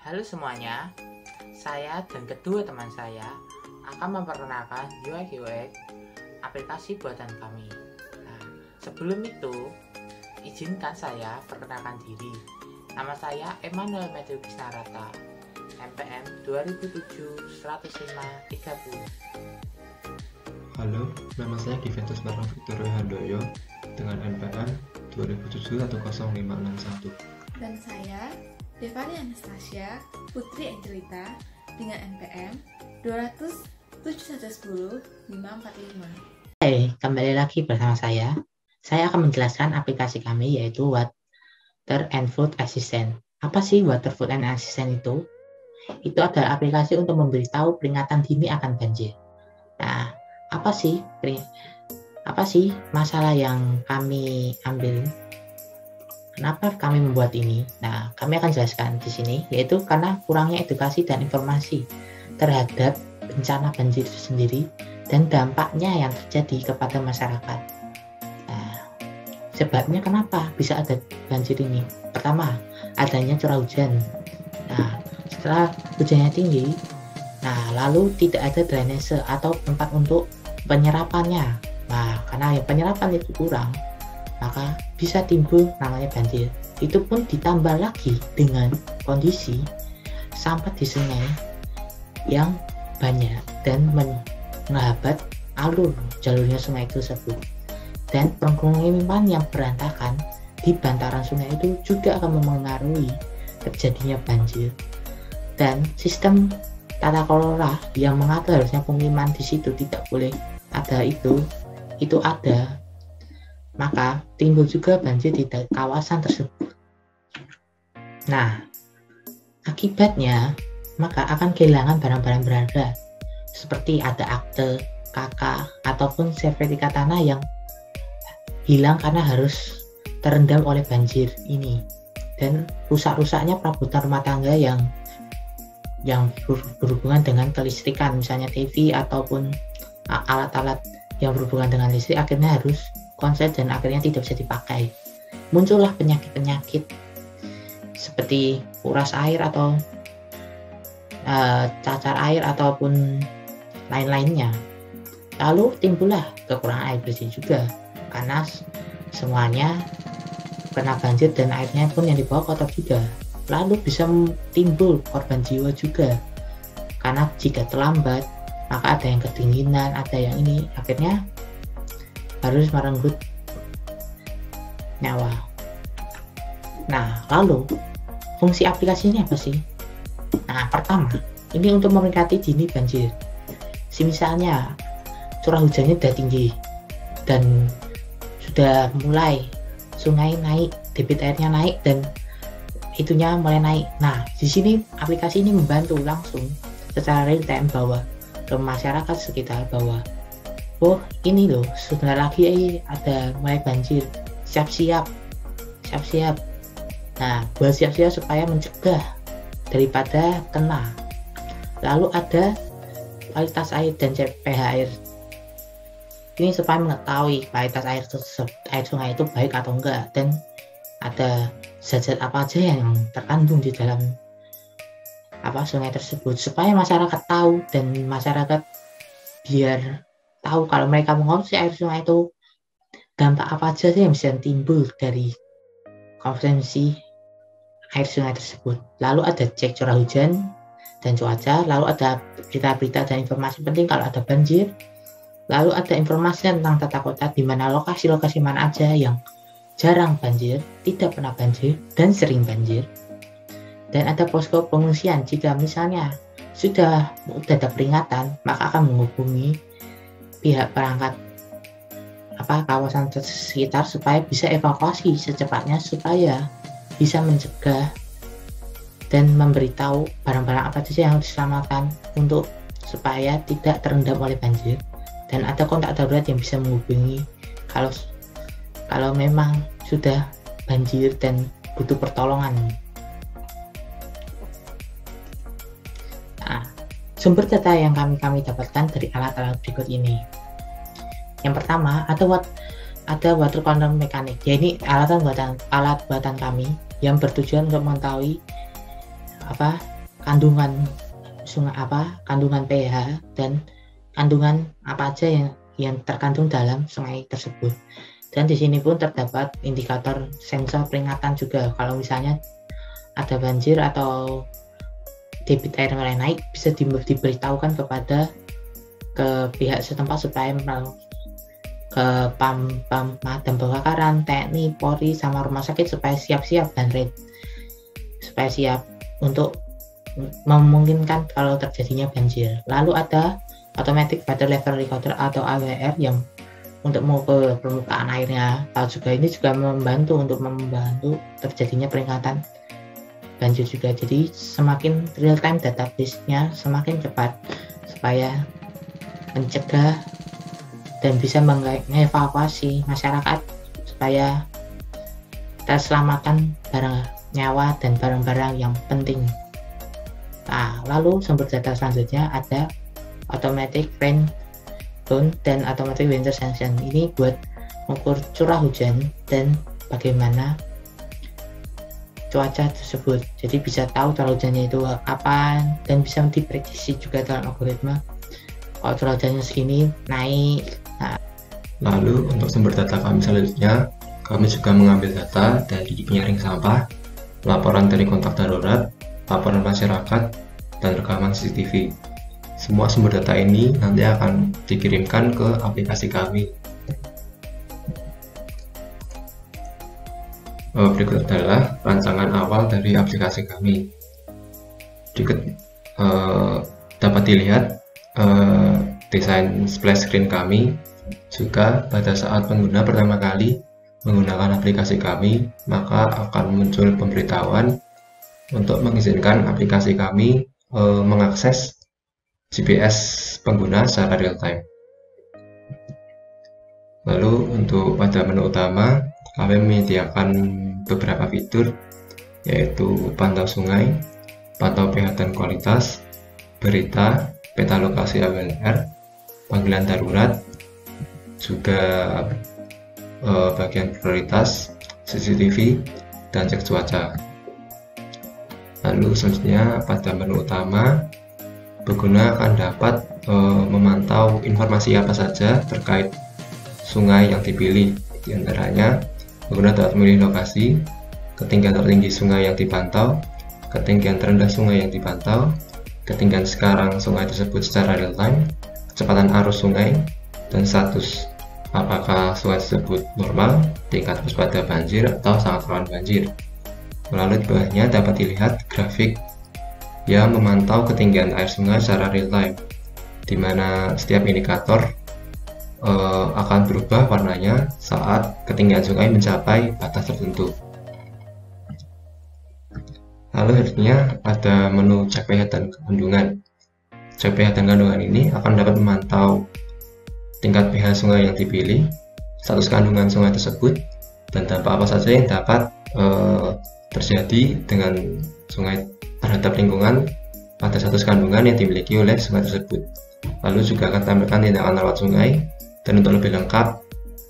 Halo semuanya, saya dan kedua teman saya akan memperkenalkan UI UX aplikasi buatan kami. Nah, sebelum itu, izinkan saya perkenalkan diri. Nama saya Emmanuel Matthew Kisnarata, NPM 2007-105-30. Halo, nama saya Giventus Marlon Victoria Handoyo dengan NPM 2007-10561. Dan saya Devani Anastasia Putri Angelita dengan NPM 200-710-545. Hai, kembali lagi bersama saya. Saya akan menjelaskan aplikasi kami yaitu Water and Food Assistant. Apa sih Water Food and Assistant itu? Itu adalah aplikasi untuk memberitahu peringatan dini akan banjir. Nah, apa sih masalah yang kami ambil? Kenapa kami membuat ini? Nah, kami akan jelaskan di sini, yaitu karena kurangnya edukasi dan informasi terhadap bencana banjir itu sendiri dan dampaknya yang terjadi kepada masyarakat. Nah, sebabnya kenapa bisa ada banjir ini? Pertama, adanya curah hujan. Nah, setelah hujannya tinggi, lalu tidak ada drainase atau tempat untuk penyerapannya. Nah, karena penyerapan itu kurang, maka bisa timbul namanya banjir. Itu pun ditambah lagi dengan kondisi sampah di sungai yang banyak dan menghambat alur jalurnya sungai tersebut. Dan permukiman yang berantakan di bantaran sungai itu juga akan mempengaruhi terjadinya banjir. Dan sistem tata kelola yang mengatur harusnya pemukiman di situ tidak boleh ada itu ada, maka timbul juga banjir di kawasan tersebut. Nah, akibatnya maka akan kehilangan barang-barang berharga seperti ada akte, KK, ataupun sertifikat tanah yang hilang karena harus terendam oleh banjir ini. Dan rusak-rusaknya perabotan rumah tangga yang berhubungan dengan kelistrikan, misalnya TV ataupun alat-alat yang berhubungan dengan listrik akhirnya harus konslet dan akhirnya tidak bisa dipakai. Muncullah penyakit-penyakit seperti kuras air atau cacar air ataupun lain-lainnya. Lalu timbullah kekurangan air bersih juga karena semuanya kena banjir dan airnya pun yang dibawa kotor juga. Lalu bisa timbul korban jiwa juga karena jika terlambat maka ada yang kedinginan, ada yang ini, akhirnya harus merenggut nyawa. Nah, lalu fungsi aplikasi ini apa sih? Nah, pertama, ini untuk memperingati dini banjir. Misalnya curah hujannya sudah tinggi dan sudah mulai sungai naik, debit airnya naik dan itunya mulai naik. Nah, di sini aplikasi ini membantu langsung secara real time bahwa ke masyarakat sekitar bahwa ini loh sudah lagi ada mulai banjir, siap-siap. Nah, buat siap-siap supaya mencegah daripada kena. Lalu ada kualitas air dan pH air. Ini supaya mengetahui kualitas air sungai itu baik atau enggak, dan ada zat-zat apa aja yang terkandung di dalam sungai tersebut, supaya masyarakat tahu dan masyarakat biar tahu kalau mereka mengonsumsi air sungai itu dampak apa aja sih yang bisa timbul dari konsumsi air sungai tersebut. Lalu ada cek curah hujan dan cuaca, lalu ada berita-berita dan informasi penting kalau ada banjir, lalu ada informasi tentang tata kota di mana lokasi-lokasi mana aja yang jarang banjir, tidak pernah banjir, dan sering banjir. Dan ada posko pengungsian jika misalnya sudah ada peringatan, maka akan menghubungi pihak perangkat kawasan sekitar supaya bisa evakuasi secepatnya, supaya bisa mencegah dan memberitahu barang-barang apa saja yang harus diselamatkan untuk supaya tidak terendam oleh banjir. Dan ada kontak darurat yang bisa menghubungi kalau memang sudah banjir dan butuh pertolongan. Sumber data yang kami dapatkan dari alat-alat berikut ini. Yang pertama, ada water control mechanic. Ya, ini alat buatan kami yang bertujuan untuk mengetahui kandungan sungai kandungan pH dan kandungan apa aja yang terkandung dalam sungai tersebut. Dan di sini pun terdapat indikator sensor peringatan juga kalau misalnya ada banjir atau debit air mulai naik, bisa diberitahukan kepada ke pihak setempat supaya ke pam pemadam kebakaran, TNI, Polri, sama rumah sakit supaya siap-siap dan supaya siap untuk memungkinkan kalau terjadinya banjir. Lalu ada Automatic Water Level Recorder atau AWR yang untuk mengukur permukaan airnya. Ini juga membantu terjadinya peringatan banjir juga. Jadi semakin real time database-nya semakin cepat supaya mencegah dan bisa mengevakuasi masyarakat supaya terselamatkan nyawa dan barang-barang yang penting. Nah, lalu sumber data selanjutnya ada Automatic Rain Tone dan Automatic Winter Sanction. Ini buat mengukur curah hujan dan bagaimana cuaca tersebut. Jadi bisa tahu curah hujannya itu kapan dan bisa diprediksi juga dalam algoritma. Kalau curah hujannya segini naik. Nah, lalu untuk sumber data kami selanjutnya, kami juga mengambil data dari penyaring sampah, laporan dari kontak darurat, laporan masyarakat, dan rekaman CCTV. Semua sumber data ini nanti akan dikirimkan ke aplikasi kami. Berikut adalah rancangan awal dari aplikasi kami. Dapat dilihat desain splash screen kami. Juga pada saat pengguna pertama kali menggunakan aplikasi kami, maka akan muncul pemberitahuan untuk mengizinkan aplikasi kami mengakses GPS pengguna secara real time. Lalu untuk pada menu utama, kami menyediakan beberapa fitur, yaitu pantau sungai, pantau pH dan kualitas, berita, peta lokasi AWLR, panggilan darurat, juga bagian prioritas, CCTV, dan cek cuaca. Lalu selanjutnya pada menu utama, pengguna akan dapat memantau informasi apa saja terkait sungai yang dipilih. Di antaranya, pengguna dapat memilih lokasi, ketinggian tertinggi sungai yang dipantau, ketinggian terendah sungai yang dipantau, ketinggian sekarang sungai tersebut secara real time, kecepatan arus sungai, dan status apakah sungai tersebut normal, tingkat waspada banjir, atau sangat rawan banjir. Melalui di bawahnya dapat dilihat grafik yang memantau ketinggian air sungai secara real time, di mana setiap indikator akan berubah warnanya saat ketinggian sungai mencapai batas tertentu. Lalu selanjutnya ada menu cek pH dan kandungan. Cek pH dan kandungan ini akan dapat memantau tingkat pH sungai yang dipilih, status kandungan sungai tersebut, dan dampak apa saja yang dapat terjadi dengan sungai terhadap lingkungan pada status kandungan yang dimiliki oleh sungai tersebut. Lalu juga akan tampilkan tindakan rawat sungai, dan untuk lebih lengkap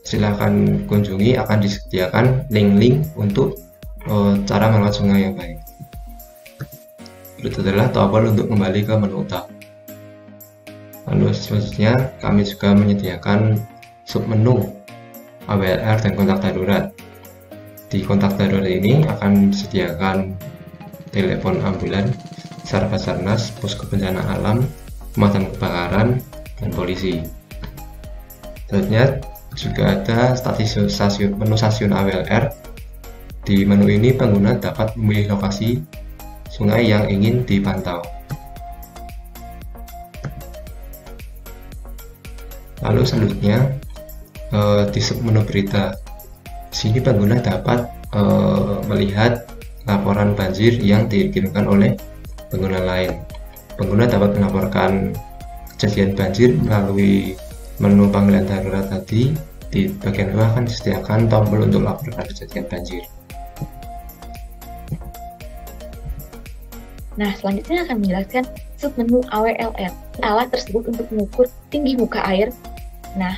silakan kunjungi, akan disediakan link-link untuk cara merawat sungai yang baik. Berikut adalah tombol untuk kembali ke menu utama. Lalu selanjutnya kami juga menyediakan submenu AWLR dan kontak darurat. Di kontak darurat ini akan disediakan telepon ambulan, SAR Basarnas, posko bencana alam, pemadam kebakaran, dan polisi. Selanjutnya juga ada menu stasiun AWLR. Di menu ini pengguna dapat memilih lokasi sungai yang ingin dipantau. Lalu selanjutnya di submenu berita. Sini pengguna dapat melihat laporan banjir yang dikirimkan oleh pengguna lain. Pengguna dapat melaporkan kejadian banjir melalui menu panggilan darurat tadi. Di bagian bawah akan disediakan tombol untuk laporan kejadian banjir. Nah, selanjutnya akan menjelaskan submenu AWLR. Alat tersebut untuk mengukur tinggi muka air. Nah,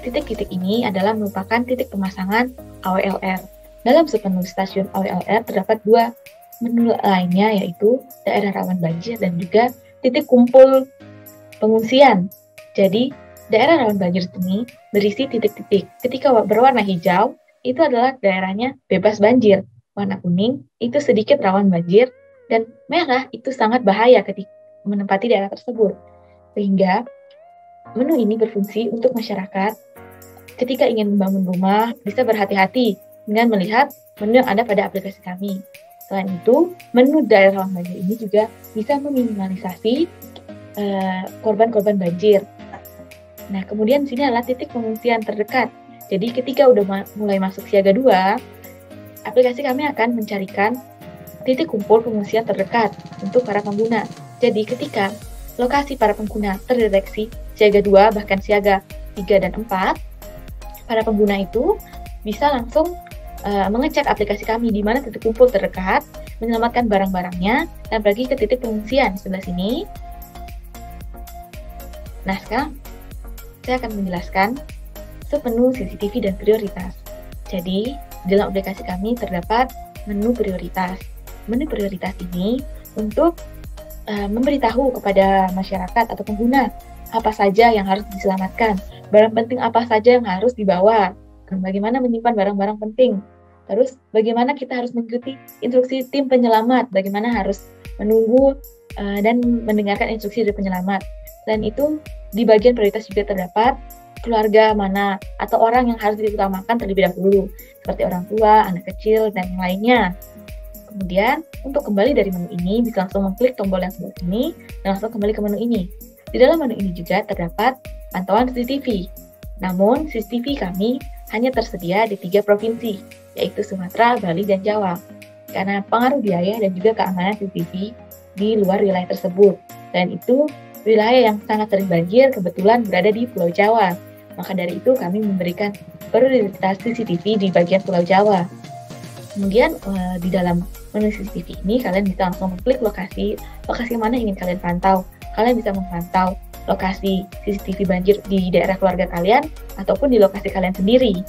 titik-titik ini adalah merupakan titik pemasangan AWLR. Dalam submenu stasiun AWLR terdapat dua menu lainnya yaitu daerah rawan banjir dan juga titik kumpul pengungsian. Jadi, daerah rawan banjir ini berisi titik-titik. Ketika berwarna hijau, itu adalah daerahnya bebas banjir. Warna kuning itu sedikit rawan banjir, dan merah itu sangat bahaya ketika menempati daerah tersebut. Sehingga, menu ini berfungsi untuk masyarakat ketika ingin membangun rumah, bisa berhati-hati dengan melihat menu yang ada pada aplikasi kami. Selain itu, menu daerah rawan banjir ini juga bisa meminimalisasi korban-korban banjir. Nah, kemudian di sini adalah titik pengungsian terdekat. Jadi, ketika udah mulai masuk siaga 2, aplikasi kami akan mencarikan titik kumpul pengungsian terdekat untuk para pengguna. Jadi, ketika lokasi para pengguna terdeteksi siaga 2, bahkan siaga 3 dan 4, para pengguna itu bisa langsung mengecek aplikasi kami di mana titik kumpul terdekat, menyelamatkan barang-barangnya, dan pergi ke titik pengungsian sebelah sini. Nah, sekarang saya akan menjelaskan submenu CCTV dan prioritas. Jadi, dalam aplikasi kami terdapat menu prioritas. Menu prioritas ini untuk memberitahu kepada masyarakat atau pengguna apa saja yang harus diselamatkan, barang penting apa saja yang harus dibawa, bagaimana menyimpan barang-barang penting, terus bagaimana kita harus mengikuti instruksi tim penyelamat, bagaimana harus menunggu dan mendengarkan instruksi dari penyelamat. Dan itu di bagian prioritas juga terdapat keluarga mana atau orang yang harus diutamakan terlebih dahulu, seperti orang tua, anak kecil, dan yang lainnya. Kemudian, untuk kembali dari menu ini, bisa langsung mengklik tombol yang sebelah ini, dan langsung kembali ke menu ini. Di dalam menu ini juga terdapat pantauan CCTV. Namun, CCTV kami hanya tersedia di 3 provinsi, yaitu Sumatera, Bali, dan Jawa. Karena pengaruh biaya dan juga keamanan CCTV di luar wilayah tersebut. Dan itu wilayah yang sangat sering banjir kebetulan berada di Pulau Jawa. Maka dari itu kami memberikan prioritas CCTV di bagian Pulau Jawa. Kemudian di dalam menu CCTV ini kalian bisa langsung mengklik lokasi mana ingin kalian pantau. Kalian bisa memantau lokasi CCTV banjir di daerah keluarga kalian ataupun di lokasi kalian sendiri.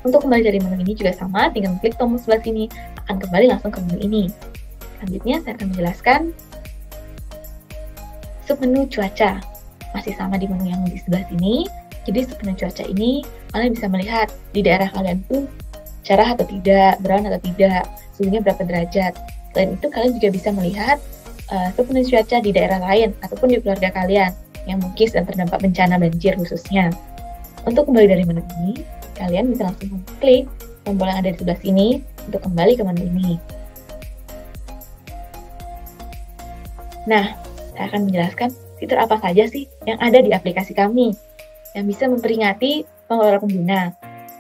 Untuk kembali dari menu ini juga sama, tinggal klik tombol sebelah sini, akan kembali langsung ke menu ini. Selanjutnya saya akan menjelaskan submenu cuaca. Masih sama di menu yang di sebelah sini. Jadi submenu cuaca ini kalian bisa melihat di daerah kalian tuh cerah atau tidak, berawan atau tidak, suhunya berapa derajat. Selain itu kalian juga bisa melihat submenu cuaca di daerah lain ataupun di keluarga kalian yang mungkin sedang terdampak bencana banjir khususnya. Untuk kembali dari menu ini, kalian bisa langsung klik tombol yang ada di sebelah sini untuk kembali ke menu ini. Nah, saya akan menjelaskan fitur apa saja sih yang ada di aplikasi kami yang bisa memperingati pengelola pengguna.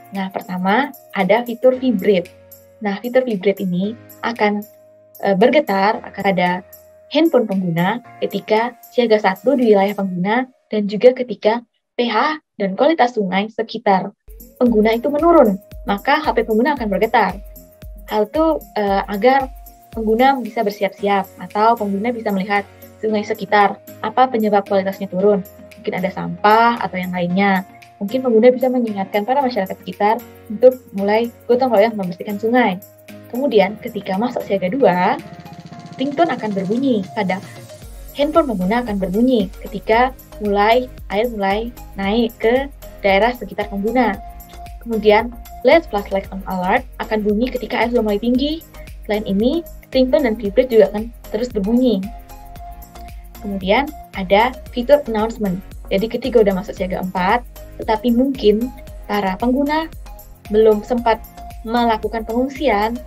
Nah, pertama ada fitur vibrate. Nah, fitur vibrate ini akan bergetar, akan ada handphone pengguna ketika siaga 1 di wilayah pengguna dan juga ketika pH dan kualitas sungai sekitar pengguna itu menurun, maka HP pengguna akan bergetar. Hal itu agar pengguna bisa bersiap-siap atau pengguna bisa melihat sungai sekitar, apa penyebab kualitasnya turun. Mungkin ada sampah atau yang lainnya. Mungkin pengguna bisa mengingatkan para masyarakat sekitar untuk mulai gotong royong membersihkan sungai. Kemudian ketika masuk siaga 2, ringtone akan berbunyi pada handphone pengguna akan berbunyi ketika air mulai naik ke daerah sekitar pengguna. Kemudian LED flashlight on alert akan bunyi ketika air sudah mulai tinggi. Selain ini, ringtone dan vibrate juga akan terus berbunyi. Kemudian ada fitur announcement. Jadi ketika udah masuk siaga 4, tetapi mungkin para pengguna belum sempat melakukan pengungsian,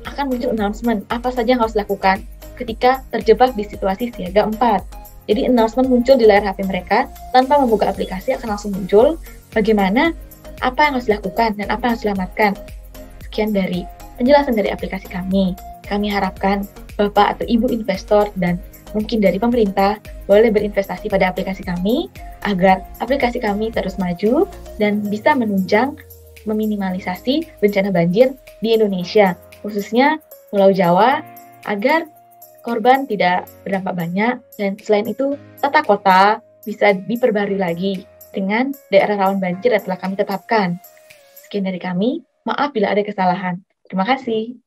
akan muncul announcement apa saja yang harus dilakukan ketika terjebak di situasi siaga 4. Jadi announcement muncul di layar HP mereka, tanpa membuka aplikasi akan langsung muncul bagaimana apa yang harus dilakukan dan apa yang harus diselamatkan. Sekian dari penjelasan dari aplikasi kami. Kami harapkan Bapak atau Ibu investor dan mungkin dari pemerintah boleh berinvestasi pada aplikasi kami agar aplikasi kami terus maju dan bisa menunjang meminimalisasi bencana banjir di Indonesia, khususnya Pulau Jawa, agar korban tidak berdampak banyak, dan selain itu tata kota bisa diperbarui lagi dengan daerah rawan banjir yang telah kami tetapkan. Sekian dari kami, maaf bila ada kesalahan. Terima kasih.